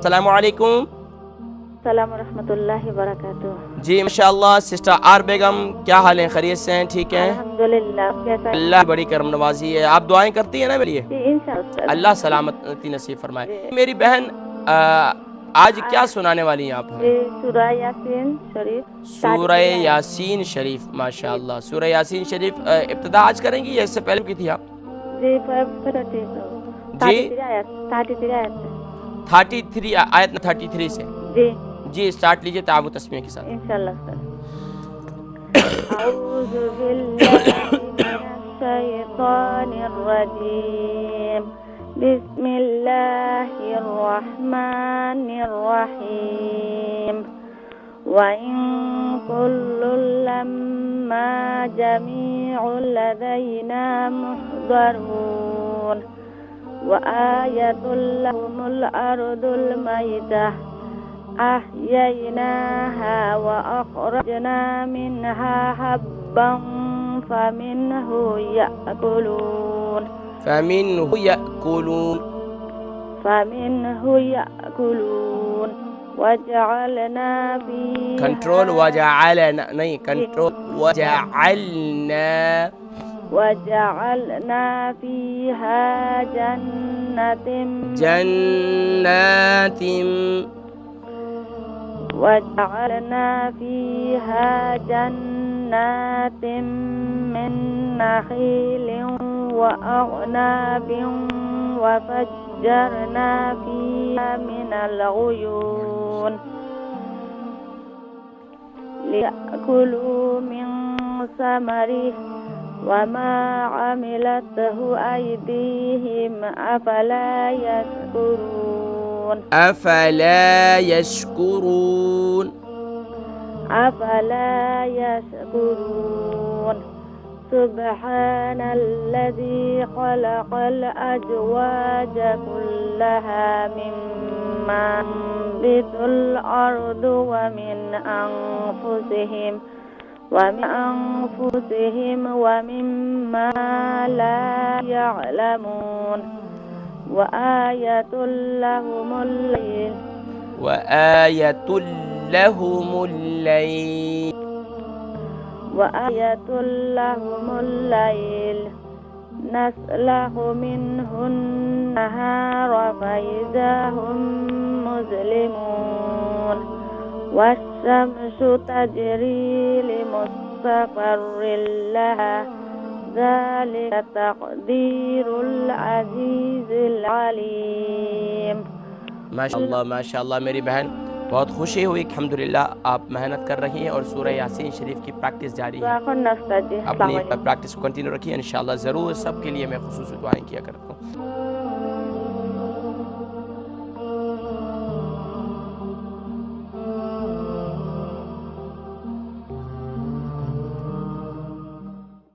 अस्सलामु अलैकुम। अस्सलाम रहमतुल्लाहि वबरकातुह। जी माशाअल्लाह। सिस्टर आर बेगम, क्या हाल है? खैरियत से हैं? ठीक हैं? अल्हम्दुलिल्लाह। कैसा है? अल्लाह बड़ी करम नवाजी है। आप दुआएं करती हैं ना मेरे लिए? जी इंशाअल्लाह। अल्लाह सलामती नसीब फरमाए। जी। मेरी बहन आज क्या सुनाने वाली हैं आप जी हमें? सूरह यासीन शरीफ सूरह यासीन शरीफ। माशाअल्लाह। सूरह यासीन शरीफ इब्तिदा आज करेंगी या इससे पहले की थी आप? जी जी 33 आयत 33 आयत 33 से जी जी स्टार्ट लीजिए तावुत तस्मीह के साथ। इंशाअल्लाह। अऊज़ु बिल्लाहि मिनश शैतानिर रजीम। बिस्मिल्लाहिर रहमानिर रहीम। व इन कुल्लुल लम्मा जमीउन लदैना मुहदरून। व आयतुल lahumul ardul maytah ahyaynaha wa akhrajna minha habban faminhu ya'kulun waja'alna fiha control वजअलना नहीं, कंट्रोल वजअलना وجعلنا فيها جنات من نخيل وأعناب وفجرنا فيها من العيون ليأكلوا من ثمره وما عملته أيديهم أفلا يشكرون سبحان الذي خلق الأزواج كلها مما تنبت الأرض ومن أنفسهم ومما لا يعلمون وآية لهم الليل نسلخ منه النهار فإذا هم مظلمون والشمس تجري لمستقر لها ذلك تقدير العزيز العليम। माशाअल्लाह माशाअल्लाह। मेरी बहन बहुत खुशी हुई कि अल्हम्दुलिल्लाह आप मेहनत कर रही हैं और सूरह यासीन शरीफ की प्रैक्टिस जारी है। अपनी प्रैक्टिस को कंटिन्यू रखिए इंशाअल्लाह। ज़रूर सबके लिए मैं खुसूसी दुआएं किया करता हूँ।